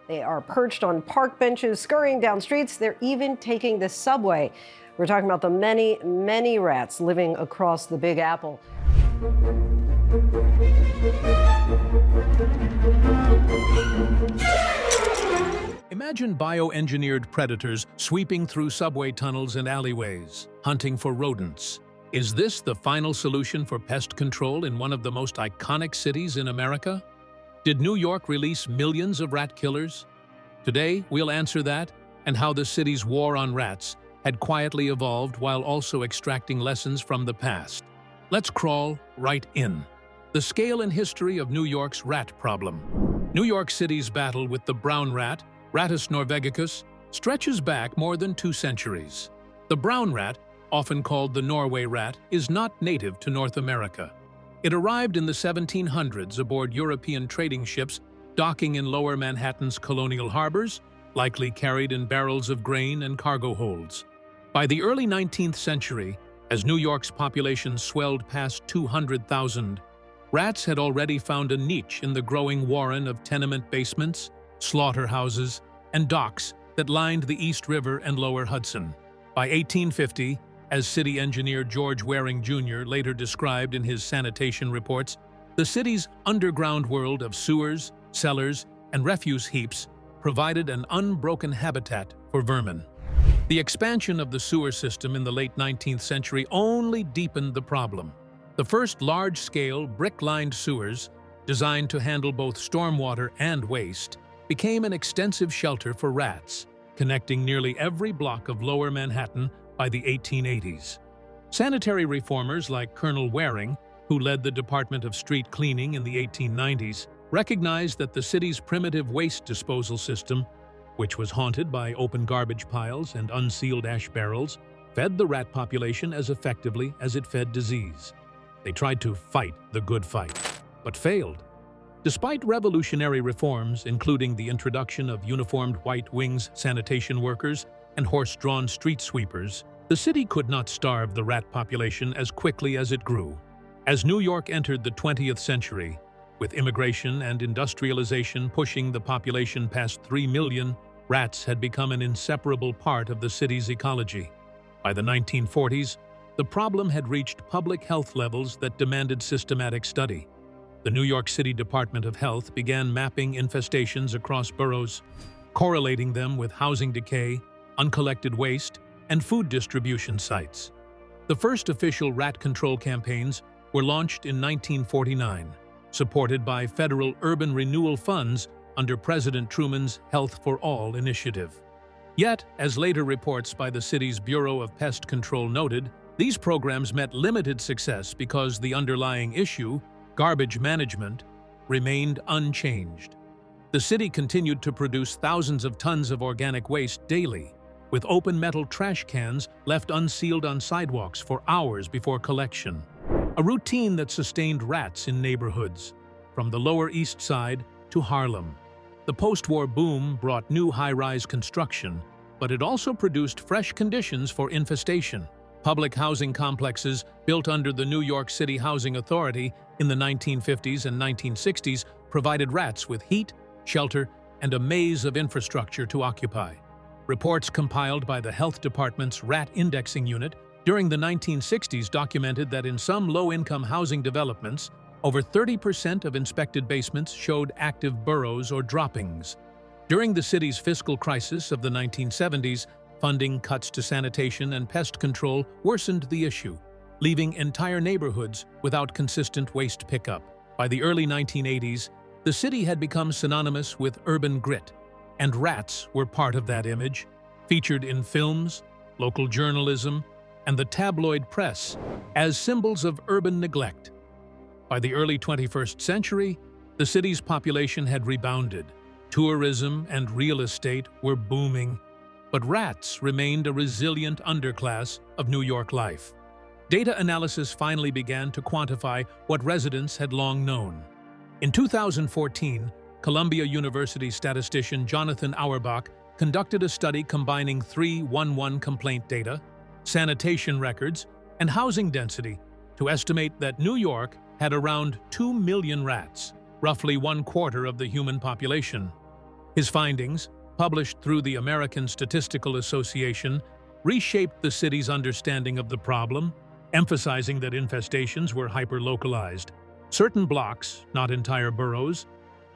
They are perched on park benches, scurrying down streets. They're even taking the subway. We're talking about the many, many rats living across the Big Apple. Imagine bioengineered predators sweeping through subway tunnels and alleyways, hunting for rodents. Is this the final solution for pest control in one of the most iconic cities in America? Did New York release millions of rat killers? Today, we'll answer that and how the city's war on rats had quietly evolved while also extracting lessons from the past. Let's crawl right in. The scale and history of New York's rat problem. New York City's battle with the brown rat, Rattus norvegicus, stretches back more than 2 centuries. The brown rat, often called the Norway rat, is not native to North America. It arrived in the 1700s aboard European trading ships docking in lower Manhattan's colonial harbors, likely carried in barrels of grain and cargo holds. By the early 19th century, as New York's population swelled past 200,000, rats had already found a niche in the growing warren of tenement basements, slaughterhouses, and docks that lined the East River and lower Hudson. By 1850, as city engineer George Waring Jr. later described in his sanitation reports, the city's underground world of sewers, cellars, and refuse heaps provided an unbroken habitat for vermin. The expansion of the sewer system in the late 19th century only deepened the problem. The first large-scale, brick-lined sewers, designed to handle both stormwater and waste, became an extensive shelter for rats, connecting nearly every block of lower Manhattan by the 1880s. Sanitary reformers like Colonel Waring, who led the Department of Street Cleaning in the 1890s, recognized that the city's primitive waste disposal system, which was haunted by open garbage piles and unsealed ash barrels, fed the rat population as effectively as it fed disease. They tried to fight the good fight, but failed. Despite revolutionary reforms, including the introduction of uniformed white wings sanitation workers and horse-drawn street sweepers, the city could not starve the rat population as quickly as it grew. As New York entered the 20th century, with immigration and industrialization pushing the population past 3 million, rats had become an inseparable part of the city's ecology. By the 1940s, the problem had reached public health levels that demanded systematic study. The New York City Department of Health began mapping infestations across boroughs, correlating them with housing decay, uncollected waste, and food distribution sites. The first official rat control campaigns were launched in 1949, supported by federal urban renewal funds under President Truman's Health for All initiative. Yet, as later reports by the city's Bureau of Pest Control noted, these programs met limited success because the underlying issue, garbage management, remained unchanged. The city continued to produce thousands of tons of organic waste daily, with open metal trash cans left unsealed on sidewalks for hours before collection. A routine that sustained rats in neighborhoods, from the Lower East Side to Harlem. The post-war boom brought new high-rise construction, but it also produced fresh conditions for infestation. Public housing complexes built under the New York City Housing Authority in the 1950s and 1960s provided rats with heat, shelter, and a maze of infrastructure to occupy. Reports compiled by the Health Department's Rat Indexing Unit during the 1960s documented that in some low-income housing developments, over 30% of inspected basements showed active burrows or droppings. During the city's fiscal crisis of the 1970s, funding cuts to sanitation and pest control worsened the issue, leaving entire neighborhoods without consistent waste pickup. By the early 1980s, the city had become synonymous with urban grit, and rats were part of that image, featured in films, local journalism, and the tabloid press as symbols of urban neglect. By the early 21st century, the city's population had rebounded. Tourism and real estate were booming, but rats remained a resilient underclass of New York life. Data analysis finally began to quantify what residents had long known. In 2014, Columbia University statistician Jonathan Auerbach conducted a study combining 311 complaint data, sanitation records, and housing density to estimate that New York had around 2 million rats, roughly 1/4 of the human population. His findings, published through the American Statistical Association, reshaped the city's understanding of the problem, emphasizing that infestations were hyper-localized. Certain blocks, not entire boroughs,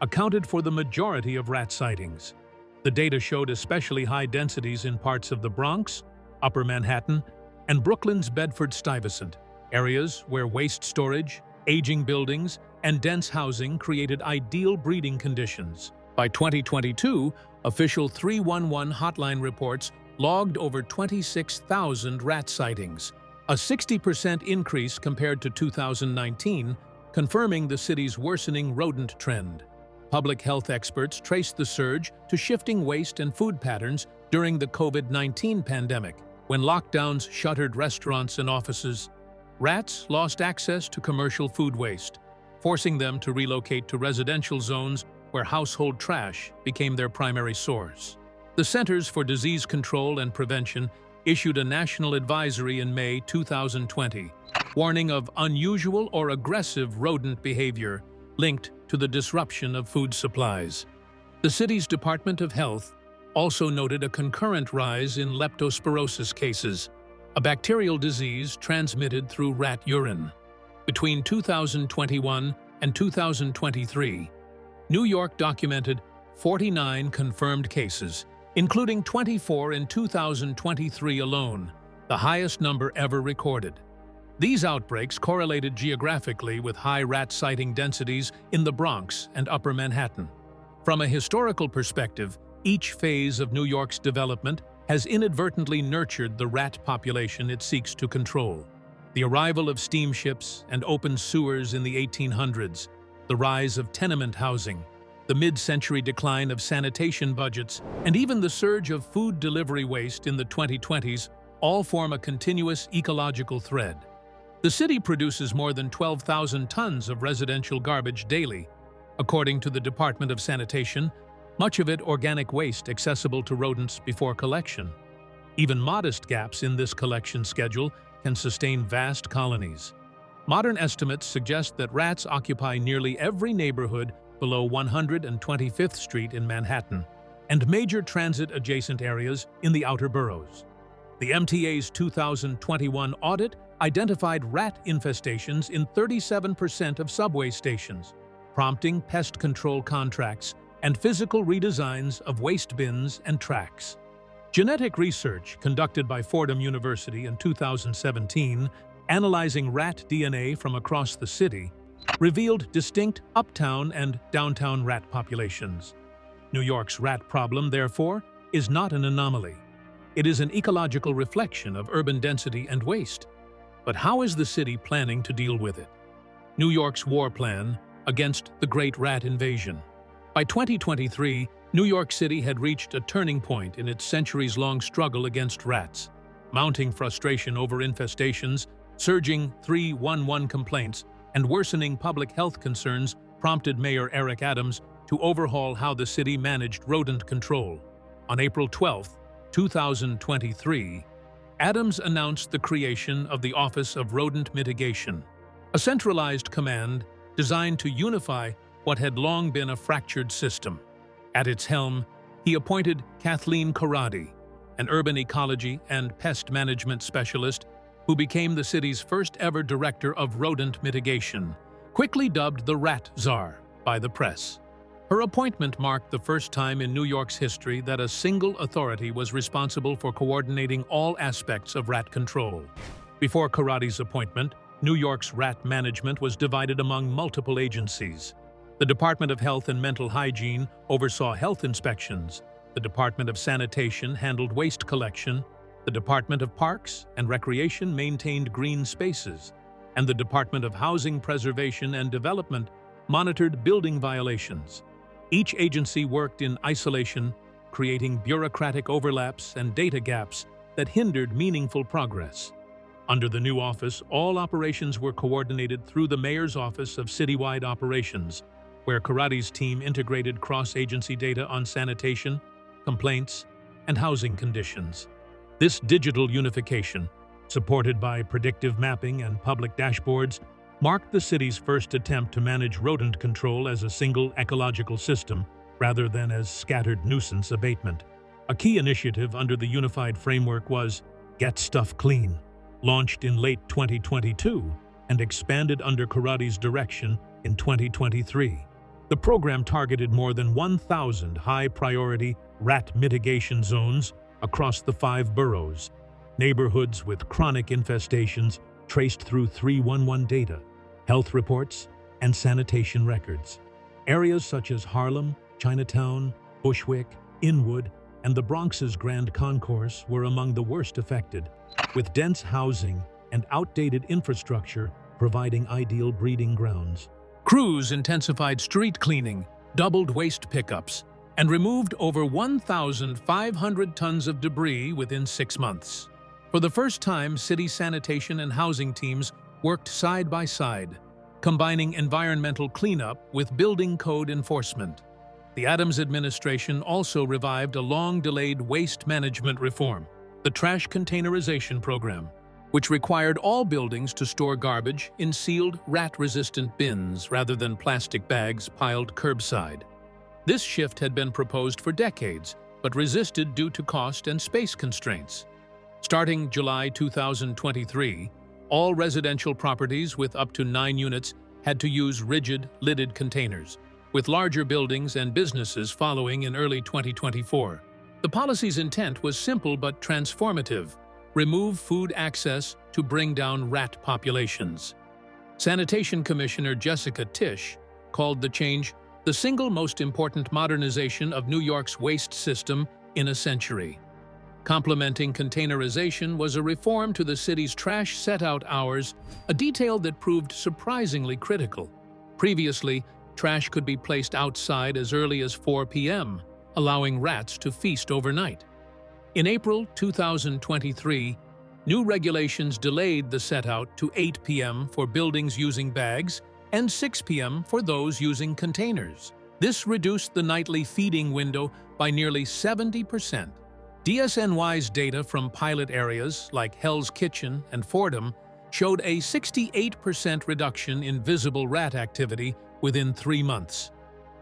accounted for the majority of rat sightings. The data showed especially high densities in parts of the Bronx, Upper Manhattan, and Brooklyn's Bedford-Stuyvesant, areas where waste storage, aging buildings, and dense housing created ideal breeding conditions. By 2022, official 311 hotline reports logged over 26,000 rat sightings, a 60% increase compared to 2019, confirming the city's worsening rodent trend. Public health experts traced the surge to shifting waste and food patterns during the COVID-19 pandemic, when lockdowns shuttered restaurants and offices. Rats lost access to commercial food waste, forcing them to relocate to residential zones where household trash became their primary source. The Centers for Disease Control and Prevention issued a national advisory in May 2020, warning of unusual or aggressive rodent behavior linked to the disruption of food supplies. The city's Department of Health also noted a concurrent rise in leptospirosis cases, a bacterial disease transmitted through rat urine. Between 2021 and 2023, New York documented 49 confirmed cases, including 24 in 2023 alone, the highest number ever recorded. These outbreaks correlated geographically with high rat sighting densities in the Bronx and Upper Manhattan. From a historical perspective, each phase of New York's development has inadvertently nurtured the rat population it seeks to control. The arrival of steamships and open sewers in the 1800s, the rise of tenement housing, the mid-century decline of sanitation budgets, and even the surge of food delivery waste in the 2020s all form a continuous ecological thread. The city produces more than 12,000 tons of residential garbage daily, according to the Department of Sanitation, much of it organic waste accessible to rodents before collection. Even modest gaps in this collection schedule can sustain vast colonies. Modern estimates suggest that rats occupy nearly every neighborhood below 125th Street in Manhattan and major transit-adjacent areas in the outer boroughs. The MTA's 2021 audit identified rat infestations in 37% of subway stations, prompting pest control contracts and physical redesigns of waste bins and tracks. Genetic research conducted by Fordham University in 2017, analyzing rat DNA from across the city, revealed distinct uptown and downtown rat populations. New York's rat problem, therefore, is not an anomaly. It is an ecological reflection of urban density and waste. But how is the city planning to deal with it? New York's war plan against the Great Rat Invasion. By 2023, New York City had reached a turning point in its centuries-long struggle against rats. Mounting frustration over infestations, surging 311 complaints, and worsening public health concerns prompted Mayor Eric Adams to overhaul how the city managed rodent control. On April 12, 2023, Adams announced the creation of the Office of Rodent Mitigation, a centralized command designed to unify what had long been a fractured system. At its helm, he appointed Kathleen Corradi, an urban ecology and pest management specialist who became the city's first-ever director of rodent mitigation, quickly dubbed the Rat Czar by the press. Her appointment marked the first time in New York's history that a single authority was responsible for coordinating all aspects of rat control. Before Corradi's appointment, New York's rat management was divided among multiple agencies. The Department of Health and Mental Hygiene oversaw health inspections. The Department of Sanitation handled waste collection. The Department of Parks and Recreation maintained green spaces. And the Department of Housing Preservation and Development monitored building violations. Each agency worked in isolation, creating bureaucratic overlaps and data gaps that hindered meaningful progress. Under the new office, all operations were coordinated through the Mayor's Office of Citywide Operations, where Corradi's team integrated cross-agency data on sanitation, complaints, and housing conditions. This digital unification, supported by predictive mapping and public dashboards, marked the city's first attempt to manage rodent control as a single ecological system, rather than as scattered nuisance abatement. A key initiative under the unified framework was Get Stuff Clean, launched in late 2022 and expanded under Karate's direction in 2023. The program targeted more than 1,000 high-priority rat mitigation zones across the 5 boroughs, neighborhoods with chronic infestations traced through 311 data, health reports, and sanitation records. Areas such as Harlem, Chinatown, Bushwick, Inwood, and the Bronx's Grand Concourse were among the worst affected, with dense housing and outdated infrastructure providing ideal breeding grounds. Crews intensified street cleaning, doubled waste pickups, and removed over 1,500 tons of debris within 6 months. For the first time, city sanitation and housing teams worked side by side, combining environmental cleanup with building code enforcement. The Adams administration also revived a long-delayed waste management reform, the trash containerization program, which required all buildings to store garbage in sealed, rat-resistant bins rather than plastic bags piled curbside. This shift had been proposed for decades, but resisted due to cost and space constraints. Starting July 2023, all residential properties with up to 9 units had to use rigid, lidded containers, with larger buildings and businesses following in early 2024. The policy's intent was simple but transformative: remove food access to bring down rat populations. Sanitation Commissioner Jessica Tisch called the change the single most important modernization of New York's waste system in a century. Complementing containerization was a reform to the city's trash set-out hours, a detail that proved surprisingly critical. Previously, trash could be placed outside as early as 4 p.m., allowing rats to feast overnight. In April 2023, new regulations delayed the set-out to 8 p.m. for buildings using bags and 6 p.m. for those using containers. This reduced the nightly feeding window by nearly 70%. DSNY's data from pilot areas like Hell's Kitchen and Fordham showed a 68% reduction in visible rat activity within 3 months.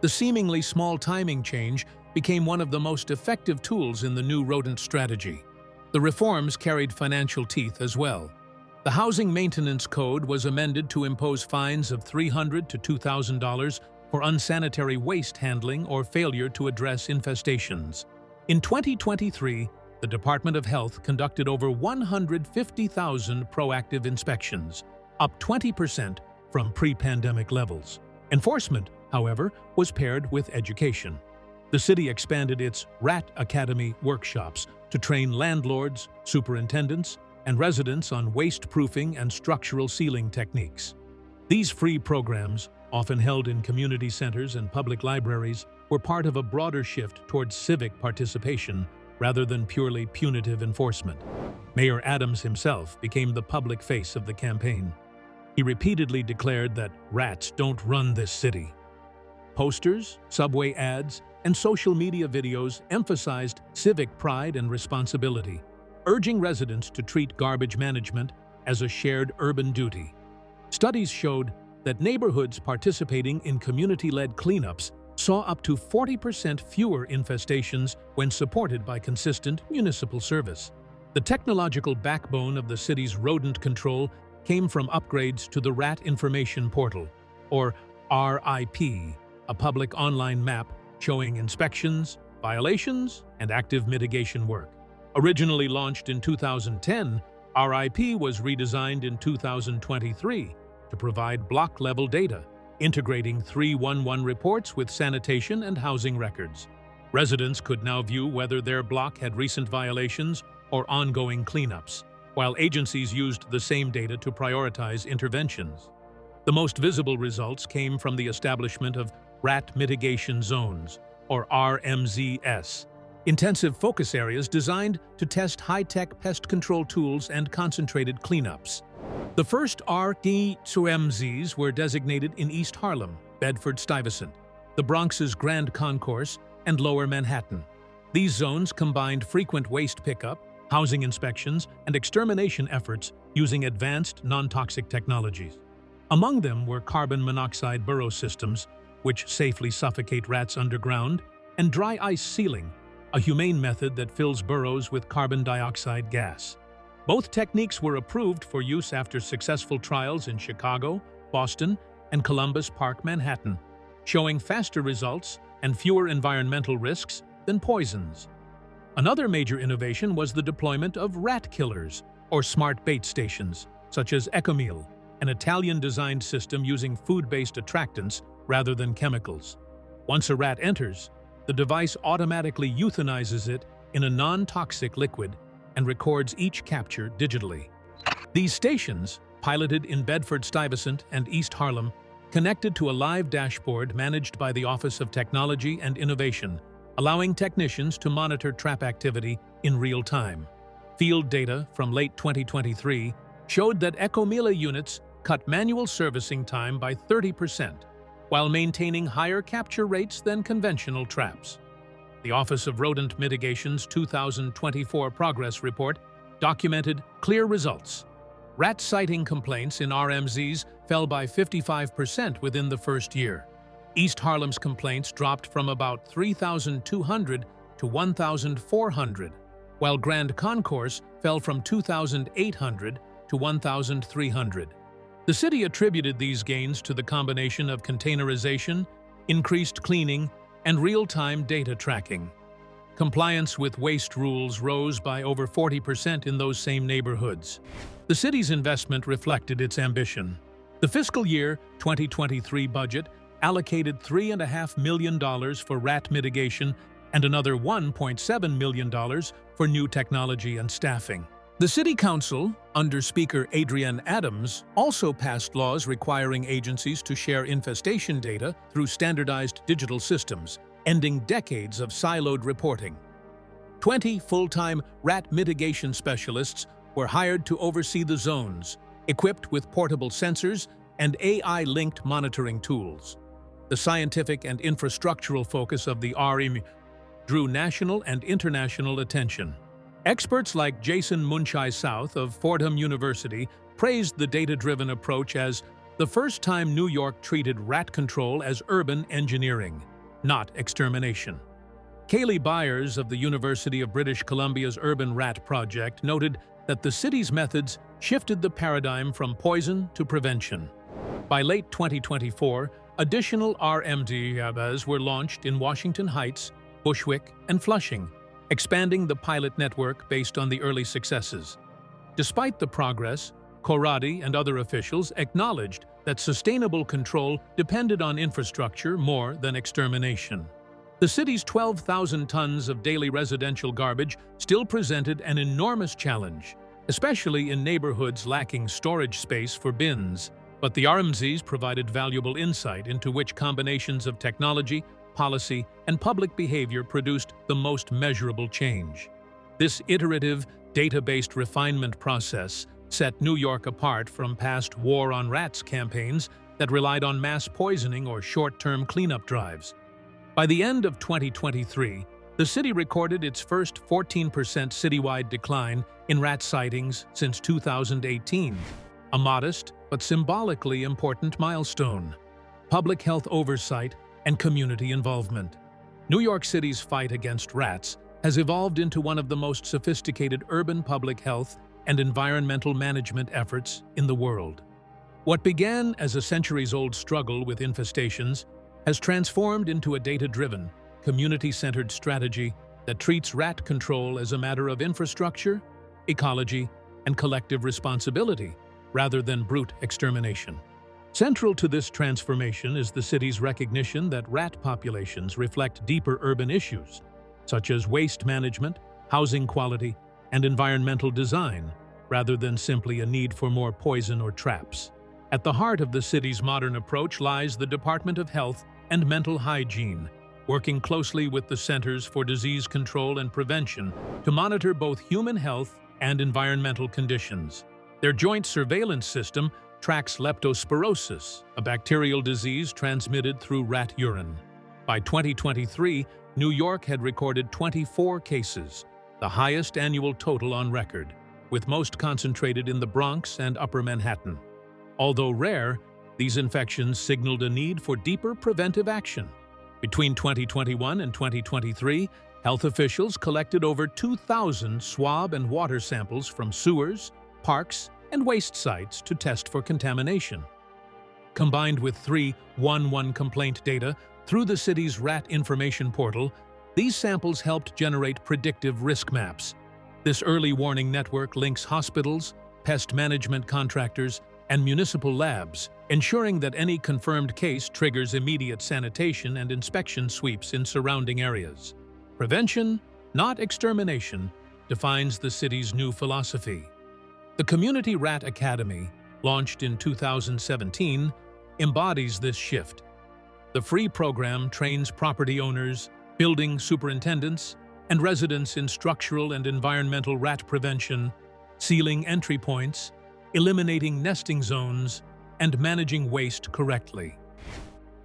The seemingly small timing change became one of the most effective tools in the new rodent strategy. The reforms carried financial teeth as well. The Housing Maintenance Code was amended to impose fines of $300 to $2,000 for unsanitary waste handling or failure to address infestations. In 2023, the Department of Health conducted over 150,000 proactive inspections, up 20% from pre-pandemic levels. Enforcement, however, was paired with education. The city expanded its Rat Academy workshops to train landlords, superintendents, and residents on waste-proofing and structural sealing techniques. These free programs, often held in community centers and public libraries, were part of a broader shift towards civic participation rather than purely punitive enforcement. Mayor Adams himself became the public face of the campaign. He repeatedly declared that rats don't run this city. Posters, subway ads, and social media videos emphasized civic pride and responsibility, urging residents to treat garbage management as a shared urban duty. Studies showed that neighborhoods participating in community-led cleanups saw up to 40% fewer infestations when supported by consistent municipal service. The technological backbone of the city's rodent control came from upgrades to the Rat Information Portal, or RIP, a public online map showing inspections, violations, and active mitigation work. Originally launched in 2010, RIP was redesigned in 2023 to provide block-level data, integrating 311 reports with sanitation and housing records. Residents could now view whether their block had recent violations or ongoing cleanups, while agencies used the same data to prioritize interventions. The most visible results came from the establishment of Rat Mitigation Zones, or RMZS, intensive focus areas designed to test high-tech pest control tools and concentrated cleanups. The first RMZs were designated in East Harlem, Bedford-Stuyvesant, the Bronx's Grand Concourse, and Lower Manhattan. These zones combined frequent waste pickup, housing inspections, and extermination efforts using advanced non-toxic technologies. Among them were carbon monoxide burrow systems, which safely suffocate rats underground, and dry ice sealing, a humane method that fills burrows with carbon dioxide gas. Both techniques were approved for use after successful trials in Chicago, Boston, and Columbus Park, Manhattan, showing faster results and fewer environmental risks than poisons. Another major innovation was the deployment of rat killers, or smart bait stations, such as Ecomil, an Italian-designed system using food-based attractants rather than chemicals. Once a rat enters, the device automatically euthanizes it in a non-toxic liquid and records each capture digitally. These stations, piloted in Bedford-Stuyvesant and East Harlem, connected to a live dashboard managed by the Office of Technology and Innovation, allowing technicians to monitor trap activity in real time. Field data from late 2023 showed that Ecomila units cut manual servicing time by 30%, while maintaining higher capture rates than conventional traps. The Office of Rodent Mitigation's 2024 progress report documented clear results. Rat sighting complaints in RMZs fell by 55% within the first year. East Harlem's complaints dropped from about 3,200 to 1,400, while Grand Concourse fell from 2,800 to 1,300. The city attributed these gains to the combination of containerization, increased cleaning, and real-time data tracking. Compliance with waste rules rose by over 40% in those same neighborhoods. The city's investment reflected its ambition. The fiscal year 2023 budget allocated $3.5 million for rat mitigation and another $1.7 million for new technology and staffing. The City Council, under Speaker Adrienne Adams, also passed laws requiring agencies to share infestation data through standardized digital systems, ending decades of siloed reporting. 20 full-time rat mitigation specialists were hired to oversee the zones, equipped with portable sensors and AI-linked monitoring tools. The scientific and infrastructural focus of the RM drew national and international attention. Experts like Jason Munchai South of Fordham University praised the data-driven approach as the first time New York treated rat control as urban engineering, not extermination. Kaylee Byers of the University of British Columbia's Urban Rat Project noted that the city's methods shifted the paradigm from poison to prevention. By late 2024, additional RMDs were launched in Washington Heights, Bushwick, and Flushing, expanding the pilot network based on the early successes. Despite the progress, Corradi and other officials acknowledged that sustainable control depended on infrastructure more than extermination. The city's 12,000 tons of daily residential garbage still presented an enormous challenge, especially in neighborhoods lacking storage space for bins. But the RMZs provided valuable insight into which combinations of technology, policy, and public behavior produced the most measurable change. This iterative, data-based refinement process set New York apart from past war on rats campaigns that relied on mass poisoning or short-term cleanup drives. By the end of 2023, the city recorded its first 14% citywide decline in rat sightings since 2018, a modest but symbolically important milestone. Public health oversight and community involvement. New York City's fight against rats has evolved into one of the most sophisticated urban public health and environmental management efforts in the world. What began as a centuries-old struggle with infestations has transformed into a data-driven, community-centered strategy that treats rat control as a matter of infrastructure, ecology, and collective responsibility, rather than brute extermination. Central to this transformation is the city's recognition that rat populations reflect deeper urban issues, such as waste management, housing quality, and environmental design, rather than simply a need for more poison or traps. At the heart of the city's modern approach lies the Department of Health and Mental Hygiene, working closely with the Centers for Disease Control and Prevention to monitor both human health and environmental conditions. Their joint surveillance system tracks leptospirosis, a bacterial disease transmitted through rat urine. By 2023, New York had recorded 24 cases, the highest annual total on record, with most concentrated in the Bronx and Upper Manhattan. Although rare, These infections signaled a need for deeper preventive action. Between 2021 and 2023, health officials collected over 2,000 swab and water samples from sewers, parks, and waste sites to test for contamination. Combined with 311 complaint data through the city's rat information portal, these samples helped generate predictive risk maps. This early warning network links hospitals, pest management contractors, and municipal labs, ensuring that any confirmed case triggers immediate sanitation and inspection sweeps in surrounding areas. Prevention, not extermination, defines the city's new philosophy. The Community Rat Academy, launched in 2017, embodies this shift. The free program trains property owners, building superintendents, and residents in structural and environmental rat prevention, sealing entry points, eliminating nesting zones, and managing waste correctly.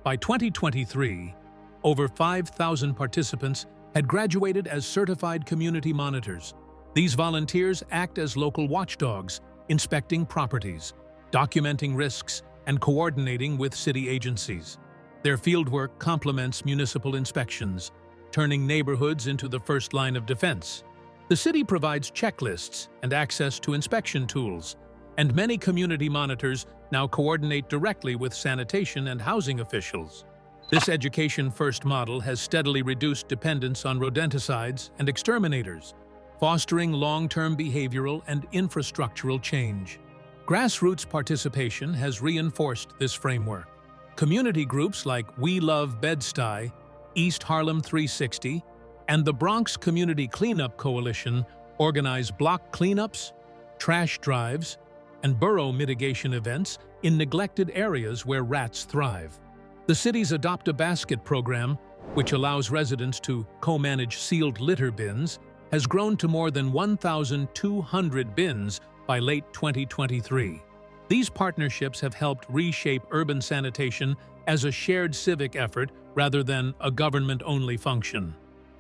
By 2023, over 5,000 participants had graduated as certified community monitors. These volunteers act as local watchdogs, inspecting properties, documenting risks, and coordinating with city agencies. Their fieldwork complements municipal inspections, turning neighborhoods into the first line of defense. The city provides checklists and access to inspection tools, and many community monitors now coordinate directly with sanitation and housing officials. This education-first model has steadily reduced dependence on rodenticides and exterminators, fostering long-term behavioral and infrastructural change. Grassroots participation has reinforced this framework. Community groups like We Love Bed-Stuy, East Harlem 360, and the Bronx Community Cleanup Coalition organize block cleanups, trash drives, and borough mitigation events in neglected areas where rats thrive. The city's Adopt a Basket program, which allows residents to co-manage sealed litter bins, has grown to more than 1,200 bins by late 2023. These partnerships have helped reshape urban sanitation as a shared civic effort rather than a government-only function.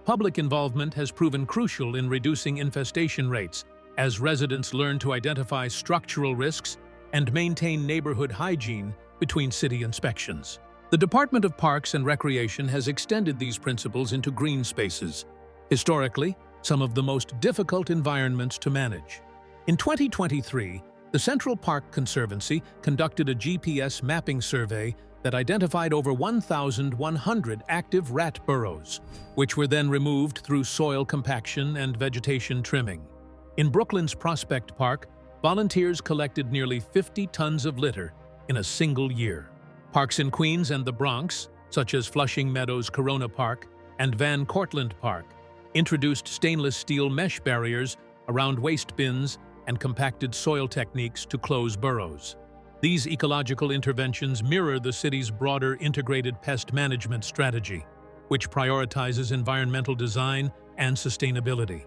Public involvement has proven crucial in reducing infestation rates as residents learn to identify structural risks and maintain neighborhood hygiene between city inspections. The Department of Parks and Recreation has extended these principles into green spaces, historically some of the most difficult environments to manage. In 2023, the Central Park Conservancy conducted a GPS mapping survey that identified over 1,100 active rat burrows, which were then removed through soil compaction and vegetation trimming. In Brooklyn's Prospect Park, volunteers collected nearly 50 tons of litter in a single year. Parks in Queens and the Bronx, such as Flushing Meadows Corona Park and Van Cortlandt Park, introduced stainless steel mesh barriers around waste bins and compacted soil techniques to close burrows. These ecological interventions mirror the city's broader integrated pest management strategy, which prioritizes environmental design and sustainability.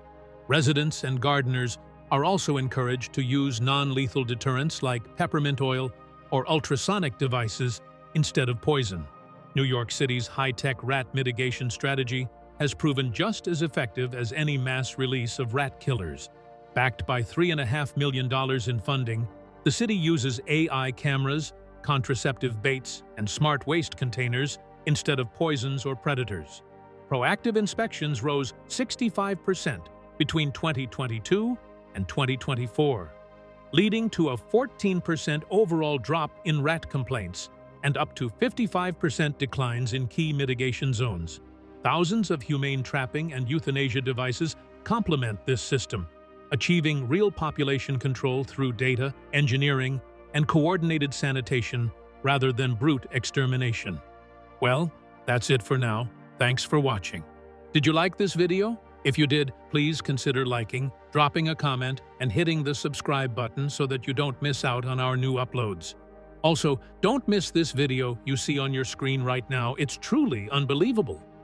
Residents and gardeners are also encouraged to use non-lethal deterrents like peppermint oil or ultrasonic devices instead of poison. New York City's high-tech rat mitigation strategy has proven just as effective as any mass release of rat killers. Backed by $3.5 million in funding, the city uses AI cameras, contraceptive baits, and smart waste containers instead of poisons or predators. Proactive inspections rose 65% between 2022 and 2024, leading to a 14% overall drop in rat complaints and up to 55% declines in key mitigation zones. Thousands of humane trapping and euthanasia devices complement this system, achieving real population control through data, engineering, and coordinated sanitation rather than brute extermination. Well, that's it for now. Thanks for watching. Did you like this video? If you did, please consider liking, dropping a comment, and hitting the subscribe button so that you don't miss out on our new uploads. Also, don't miss this video you see on your screen right now. It's truly unbelievable.